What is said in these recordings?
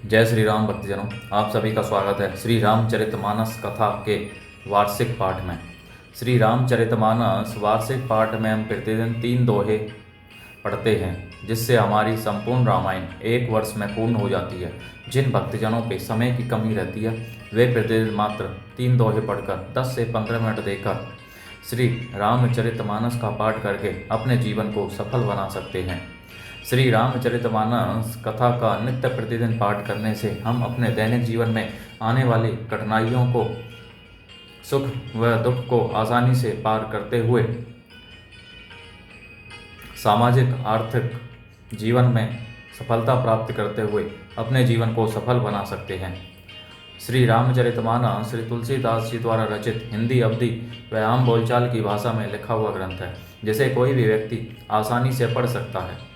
जय श्री राम भक्तजनों, आप सभी का स्वागत है श्री रामचरितमानस कथा के वार्षिक पाठ में। श्री रामचरितमानस वार्षिक पाठ में हम प्रतिदिन 3 दोहे पढ़ते हैं, जिससे हमारी संपूर्ण रामायण 1 वर्ष में पूर्ण हो जाती है। जिन भक्तजनों पे समय की कमी रहती है, वे प्रतिदिन मात्र 3 दोहे पढ़कर 10 से 15 मिनट देकर श्री रामचरितमानस का पाठ करके अपने जीवन को सफल बना सकते हैं। श्री रामचरितमानस कथा का नित्य प्रतिदिन पाठ करने से हम अपने दैनिक जीवन में आने वाली कठिनाइयों को, सुख व दुख को आसानी से पार करते हुए सामाजिक आर्थिक जीवन में सफलता प्राप्त करते हुए अपने जीवन को सफल बना सकते हैं। श्री रामचरितमानस श्री तुलसीदास जी द्वारा रचित हिंदी अवधि व आम बोलचाल की भाषा में लिखा हुआ ग्रंथ है, जिसे कोई भी व्यक्ति आसानी से पढ़ सकता है।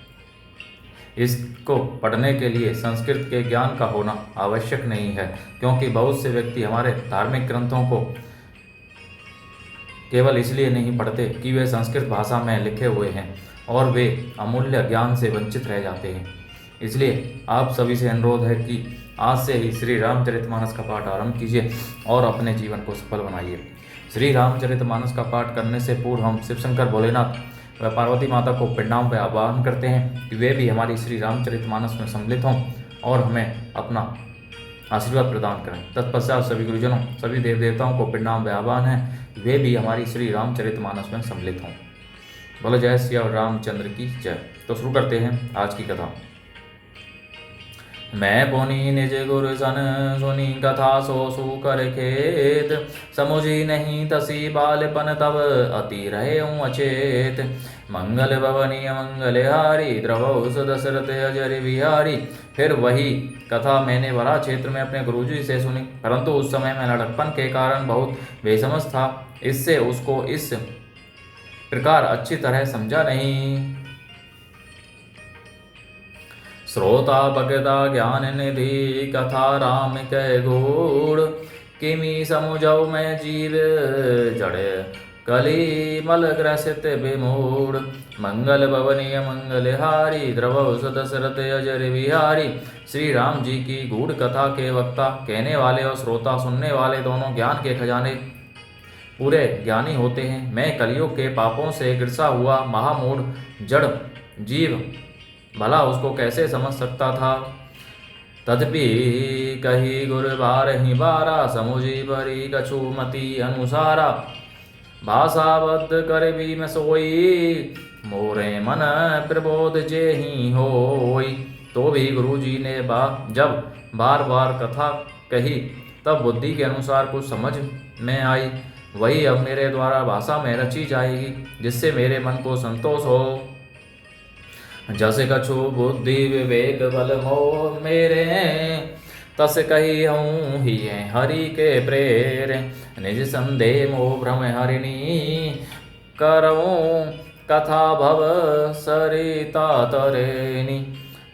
इसको पढ़ने के लिए संस्कृत के ज्ञान का होना आवश्यक नहीं है, क्योंकि बहुत से व्यक्ति हमारे धार्मिक ग्रंथों को केवल इसलिए नहीं पढ़ते कि वे संस्कृत भाषा में लिखे हुए हैं और वे अमूल्य ज्ञान से वंचित रह जाते हैं। इसलिए आप सभी से अनुरोध है कि आज से ही श्री रामचरितमानस का पाठ आरंभ कीजिए और अपने जीवन को सफल बनाइए। श्री रामचरितमानस का पाठ करने से पूर्व हम शिव शंकर भोलेनाथ व पार्वती माता को परिणाम पर आह्वान करते हैं कि वे भी हमारी श्री रामचरितमानस में सम्मिलित हों और हमें अपना आशीर्वाद प्रदान करें। तत्पश्चात सभी गुरुजनों, सभी देव देवताओं को परिणाम व आह्वान है कि वे भी हमारी श्री रामचरितमानस में सम्मिलित हों। बोलो जय श्री रामचंद्र की जय। तो शुरू करते हैं आज की कथा। मैं पुनि निज गुरु सन सुनी कथा सो सुकर खेत, समुझी नहीं तसी बालपन तब अति रहे अचेत। मंगल भवनी मंगलहारी द्रवौ सुदशरथ अजर बिहारी। फिर वही कथा मैंने वरा क्षेत्र में अपने गुरुजी से सुनी, परंतु उस समय मैं लड़कपन के कारण बहुत बेसमझ था, इससे उसको इस प्रकार अच्छी तरह समझा नहीं। श्रोता भगता ज्ञान निधि कथा राम कै गूढ़, किमी समुझौ मैं जीव जड़ कली मल ग्रसित विमूढ़। मंगल भवनीय मंगलहारी द्रवौ सुदशरथ अजर बिहारी। श्री राम जी की गूढ़ कथा के वक्ता कहने वाले और श्रोता सुनने वाले दोनों ज्ञान के खजाने पूरे ज्ञानी होते हैं। मैं कलियुग के पापों से गिरसा हुआ महामूढ़ जड़ जीव भला उसको कैसे समझ सकता था। तदपि कही गुर बारहि बारा, समुझी बरी कछुमति अनुसारा। भाषाबद्ध कर भी मैं सोई, मोरे मन प्रबोध जेहि होई। तो भी गुरुजी ने जब बार बार कथा कही, तब बुद्धि के अनुसार कुछ समझ में आई। वही अब मेरे द्वारा भाषा में रची जाएगी, जिससे मेरे मन को संतोष हो। जस कछु बुद्धि विवेक बल मोह मेरे, तस कही हूँ ही हरि के प्रेर। निज संदेह मोह भ्रम हरिणी, करऊँ कथा भव सरिता तरेनी।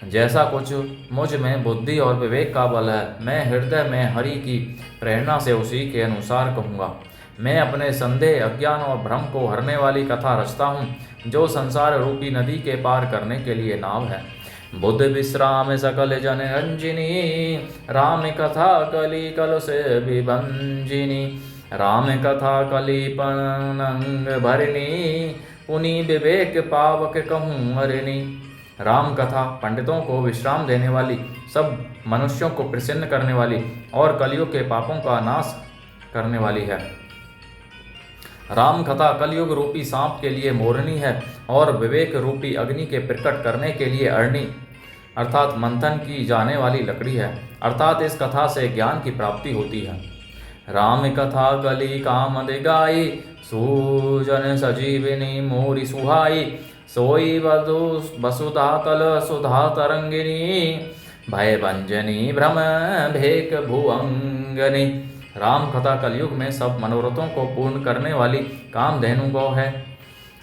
जैसा कुछ मुझ में बुद्धि और विवेक का बल है, मैं हृदय में हरि की प्रेरणा से उसी के अनुसार कहूँगा। मैं अपने संदेह, अज्ञान और भ्रम को हरने वाली कथा रचता हूँ, जो संसार रूपी नदी के पार करने के लिए नाव है। बुद्ध विश्राम सकल जन रंजिनी, राम कथा कली कल से विभंजिनी। राम कथा कली पनंग भरनी, पुनि विवेक पावक कहूँ हरिणी। राम कथा पंडितों को विश्राम देने वाली, सब मनुष्यों को प्रसन्न करने वाली और कलियुग के पापों का नाश करने वाली है। राम कथा कलयुग रूपी सांप के लिए मोरनी है और विवेक रूपी अग्नि के प्रकट करने के लिए अरणी अर्थात मंथन की जाने वाली लकड़ी है। अर्थात इस कथा से ज्ञान की प्राप्ति होती है। राम कथा कली काम दिगाई, सुजन सजीविनी मोरी सुहाई। सोई वसुधा तल सुधा तरंगिनी, भय भंजनी भ्रम भेक भुअंगनी। राम कथा कलयुग में सब मनोरथों को पूर्ण करने वाली कामधेनु गौ है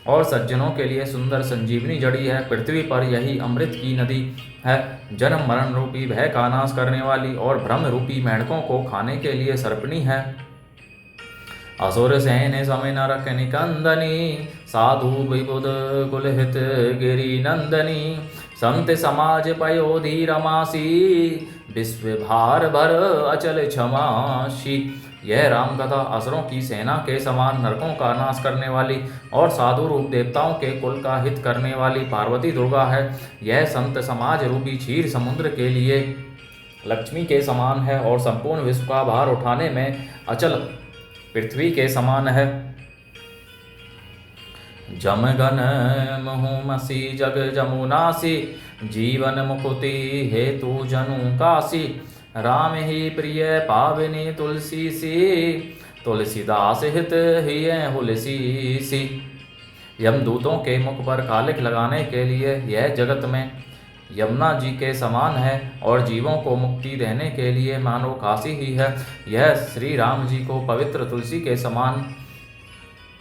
और सज्जनों के लिए सुंदर संजीवनी जड़ी है। पृथ्वी पर यही अमृत की नदी है, जन्म मरण रूपी भय का नाश करने वाली और भ्रम रूपी मेंढकों को खाने के लिए सर्पणी है। असुर सेन समय नरक निकंदनी, साधु विबुध कुलहित गिरि नंदनी। संत समाज पयोधि रमासी, विश्व भार भर अचल क्षमासी। यह राम कथा असुरों की सेना के समान नरकों का नाश करने वाली और साधु रूप देवताओं के कुल का हित करने वाली पार्वती दुर्गा है। यह संत समाज रूपी क्षीर समुद्र के लिए लक्ष्मी के समान है और संपूर्ण विश्व का भार उठाने में अचल पृथ्वी के समान है। जमगन मुहुमसी जग जमुनासी, जीवन मुकुति हेतु जनु काशी। राम ही प्रिय पावनी तुलसी सी, तुलसीदास हित ही हुलसी सी। यमदूतों के मुख पर कालिक लगाने के लिए यह जगत में यमुना जी के समान है और जीवों को मुक्ति देने के लिए मानो काशी ही है। यह श्री राम जी को पवित्र तुलसी के समान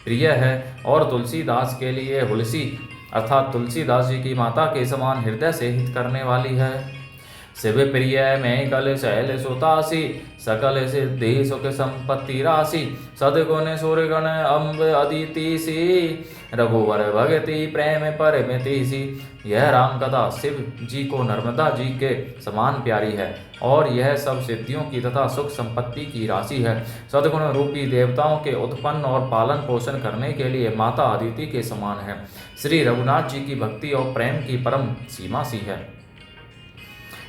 प्रिय है और तुलसीदास के लिए हुलसी अर्थात तुलसीदास जी की माता के समान हृदय से हित करने वाली है। शिव प्रिय में कल शैल सुतासी, सकल सिद्धि सुख संपत्ति राशि। सदगुण सुरगण अम्ब अदिति सी, रघुवर भगति प्रेम परमिति सी। यह राम कथा शिव जी को नर्मदा जी के समान प्यारी है और यह सब सिद्धियों की तथा सुख संपत्ति की राशि है। सदगुण रूपी देवताओं के उत्पन्न और पालन पोषण करने के लिए माता अदिति के समान है। श्री रघुनाथ जी की भक्ति और प्रेम की परम सीमा सी है।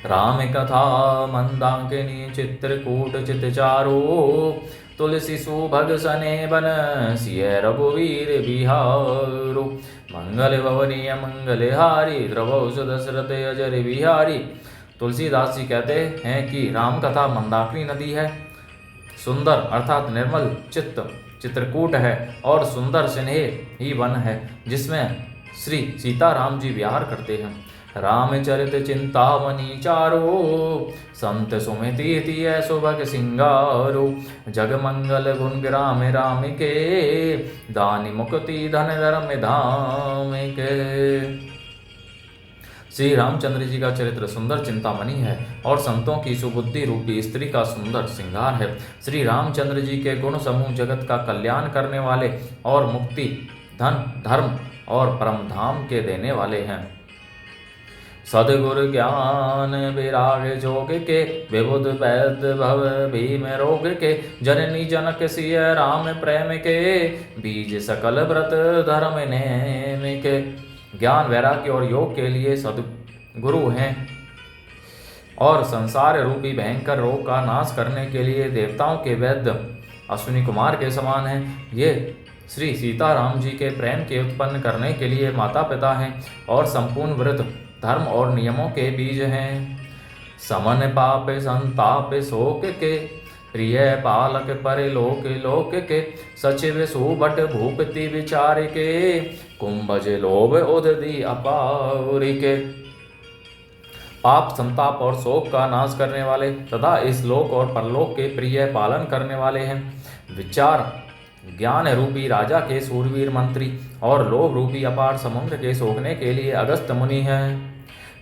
राम कथा मंदाकिनी चित्रकूट चितचारो, तुलसी सुभग सने बन सिय रघुवीर बिहारो। मंगल भवनीय मंगल हारी, द्रवौ दशरथ अजर बिहारी। तुलसीदास जी कहते हैं कि राम कथा मंदाकिनी नदी है, सुंदर अर्थात निर्मल चित्त चित्रकूट है और सुंदर स्नेह ही वन है जिसमें श्री सीताराम जी विहार करते हैं। रामचरित चिंतामणि चारो, संत सुमिति सुभग सिंगारो। जग मंगल गुण राम राम के, दानी मुक्ति धन धर्म धाम के। श्री रामचंद्र जी का चरित्र सुंदर चिंतामणि है और संतों की सुबुद्धि रूपी स्त्री का सुंदर श्रृंगार है। श्री रामचंद्र जी के गुण समूह जगत का कल्याण करने वाले और मुक्ति धन धर्म और परम धाम के देने वाले हैं। सदगुरु ज्ञान विराग जोग के, विबुध वैद्य भव भीम रोग के। जननी जनक सिय राम प्रेम के, बीज सकल व्रत धर्म नेम के। ज्ञान वैराग्य और योग के लिए सदगुरु हैं और संसार रूपी भयंकर रोग का नाश करने के लिए देवताओं के वैद्य अश्विनी कुमार के समान हैं। ये श्री सीताराम जी के प्रेम के उत्पन्न करने के लिए माता पिता हैं और संपूर्ण व्रत धर्म और नियमों के बीज हैं। समन पाप संताप शोक के, प्रिय पालक परिलोक लोक के। सचिव सुबट भूपति विचार के, कुंभज लोभ उदधि अपारि के। पाप संताप और शोक का नाश करने वाले तथा इस लोक और परलोक के प्रिय पालन करने वाले हैं। विचार ज्ञान रूपी राजा के सूरवीर मंत्री और लोभ रूपी अपार समुद्र के सोखने के लिए अगस्त मुनि है।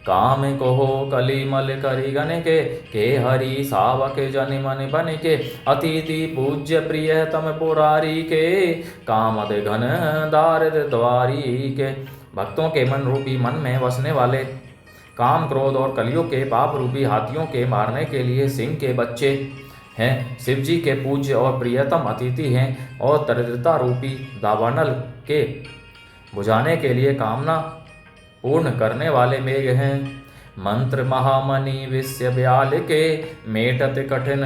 काम को हो कलिमल करी गण के हरि सावक जन मन बन के। अतिथि पूज्य प्रिय तम पुरारी के, कामद घन दारिद द्वारी के। भक्तों के मन रूपी मन में बसने वाले काम क्रोध और कलियों के पाप रूपी हाथियों के मारने के लिए सिंह के बच्चे हैं। शिव जी के पूज्य और प्रियतम अतिथि हैं और दरिद्रता रूपी दावानल के बुझाने के लिए कामना पूर्ण करने वाले मेघ हैं। मंत्र महामणि विश्य ब्याल के, मेटत कठिन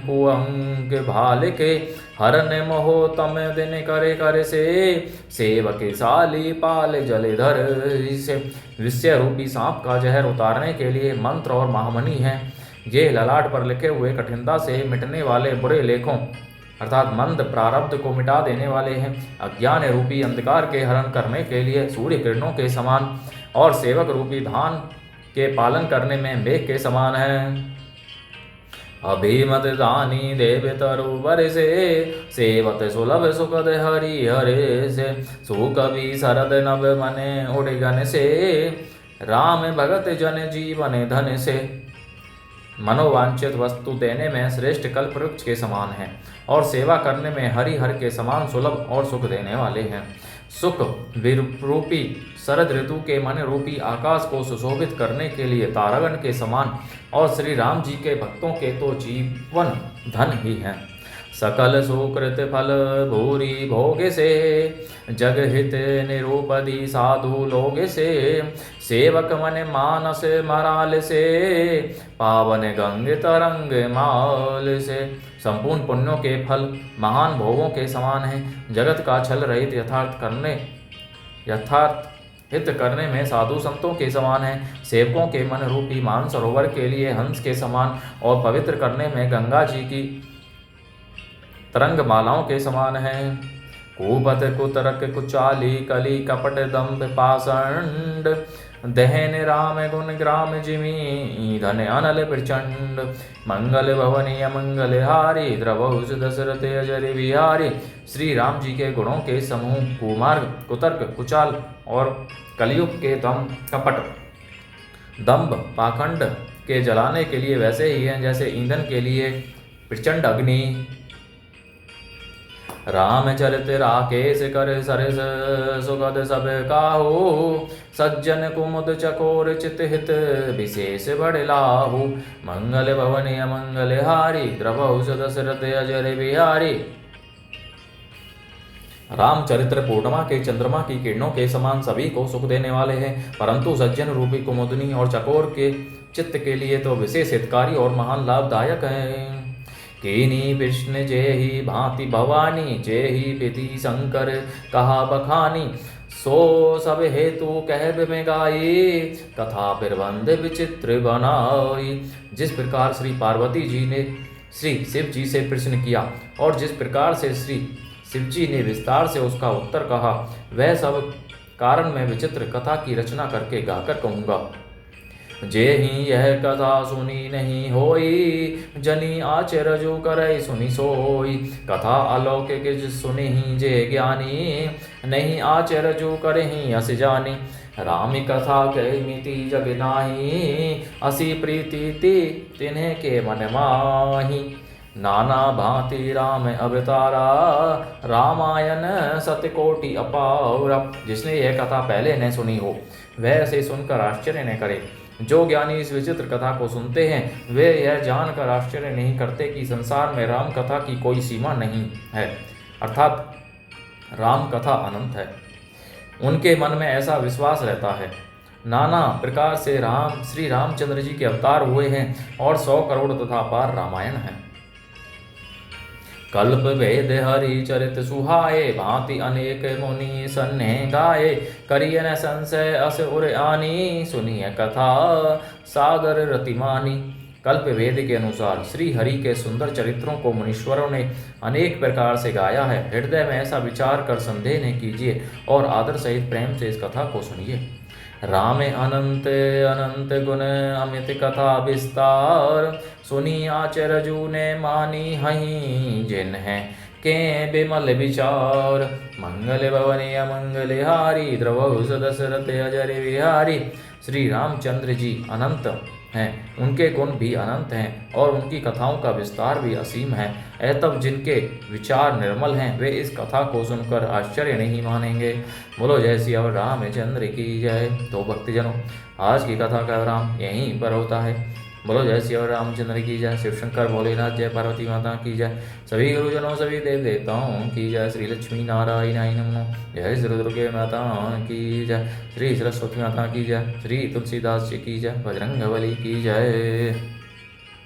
कुअंग भाल के। हरन मोहो तम दिन करे कर से, सेवक साली पाल जलधर से। विश्य रूपी सांप का जहर उतारने के लिए मंत्र और महामणि हैं। ये ललाट पर लिखे हुए कठिनता से मिटने वाले बुरे लेखों अर्थात मंद प्रारब्ध को मिटा देने वाले हैं। अज्ञान रूपी अंधकार के हरण करने के लिए सूर्य किरणों के समान और सेवक रूपी धान के पालन करने में मेघ के समान है। अभिमत दानी देव तरुवर से, सेवत सुलभ सुखद हरि हरे से। सुकवि शरद नभ मने उड़गन से, राम भगत जन जीवन धन से। मनोवांछित वस्तु देने में श्रेष्ठ कल्प वृक्ष के समान है और सेवा करने में हरिहर के समान सुलभ और सुख देने वाले हैं। सुख रूपी शरद ऋतु के मन रूपी आकाश को सुशोभित करने के लिए तारागण के समान और श्री राम जी के भक्तों के तो जीवन धन ही हैं। सकल सुकृत फल भूरी भोग से जग हित निरूपदी साधु लोग से सेवक मन मानस मराल से पावन गंग तरंग माल से। संपूर्ण पुण्यों के फल महान भोगों के समान हैं। जगत का छल रहित यथार्थ हित करने में साधु संतों के समान है। सेवकों के मन रूपी मान सरोवर के लिए हंस के समान और पवित्र करने में गंगा जी की तरंग मालाओं के समान है। कुपत कुतरक कुचाली कली कपट दम्भ पाषंड दहन राम गुण ग्राम जिमी धन अनल प्रचंड मंगल भवनी अमंगल हारी द्रवहुस दशरथ अजर बिहारी। श्री राम जी के गुणों के समूह कुमार्ग कुतर्क कुचाल और कलयुग के कपट दम्भ पाखंड के जलाने के लिए वैसे ही हैं जैसे ईंधन के लिए प्रचंड अग्नि। रामचरित राकेश कर सरस सुगद सब काहू सज्जन कुमुद चकोर चित हित विशेष बड़े लाहू। मंगल भवनी अमंगल हारी द्रवहुस दशरथ अजर बिहारी। रामचरित्र पूर्णिमा के चंद्रमा की किरणों के समान सभी को सुख देने वाले हैं, परंतु सज्जन रूपी कुमुदनी और चकोर के चित्त के लिए तो विशेष हितकारी और महान लाभदायक हैं। कीनी विष्णु जेहि भांति भवानी जेहि विधि शंकर कहा बखानी सो सब हेतु कहब में गाई कथा प्रबंध विचित्र बनाई। जिस प्रकार श्री पार्वती जी ने श्री शिव जी से प्रश्न किया और जिस प्रकार से श्री शिव जी ने विस्तार से उसका उत्तर कहा, वह सब कारण मैं विचित्र कथा की रचना करके गाकर कहूँगा। जे ही यह कथा सुनी नहीं होई जनी आचरजु करे सुनी सोई। कथा अलौकिक जिस सुनी ही जे ज्ञानी नहीं आचरजु करे ही अस जानी। राम कथा कही मिति जग नाही असी प्रीति तिन्हें के मन माही। नाना भांति राम अवतारा रामायण सतकोटि अपार। जिसने यह कथा पहले न सुनी हो वह इसे सुनकर आश्चर्य न करे। जो ज्ञानी इस विचित्र कथा को सुनते हैं वे यह जानकर आश्चर्य नहीं करते कि संसार में राम कथा की कोई सीमा नहीं है, अर्थात राम कथा अनंत है। उनके मन में ऐसा विश्वास रहता है। नाना प्रकार से श्री रामचंद्र जी के अवतार हुए हैं और 100 करोड़ तथा पार रामायण है। कल्प वेद हरि चरित सुहाए भांति अनेक मुनि सन्ने गाए। करियन संशय अस उर आनी सुनिय कथा सागर रतिमानी। कल्प वेद के अनुसार श्री हरि के सुंदर चरित्रों को मुनीश्वरों ने अनेक प्रकार से गाया है। हृदय में ऐसा विचार कर संदेह न कीजिए और आदर सहित प्रेम से इस कथा को सुनिए। राम अनंत अनंत गुण अमित कथा विस्तार सुनी आचरजु ने मानी हहीं जिन है के बिमल विचार। मंगल भवनी अमंगल हारी द्रवहुस दशरथ अजर बिहारी। श्री रामचंद्र जी अनंत हैं, उनके गुण भी अनंत हैं और उनकी कथाओं का विस्तार भी असीम है। तब जिनके विचार निर्मल हैं वे इस कथा को सुनकर आश्चर्य नहीं मानेंगे। बोलो जय श्री रामचंद्र की जय। तो भक्तजनों, आज की कथा का विराम यहीं पर होता है। बोलो जय श्री रामचंद्र की जय। शिव शंकर भोलेनाथ जय, पार्वती माता की जय, सभी गुरुजनों सभी देव देवताओं की जय। श्री लक्ष्मी नारायण नमो। जय श्री दुर्गे माता की जय, श्री सरस्वती माता की जय, श्री तुलसीदास जी की जय, बजरंगबली की जय।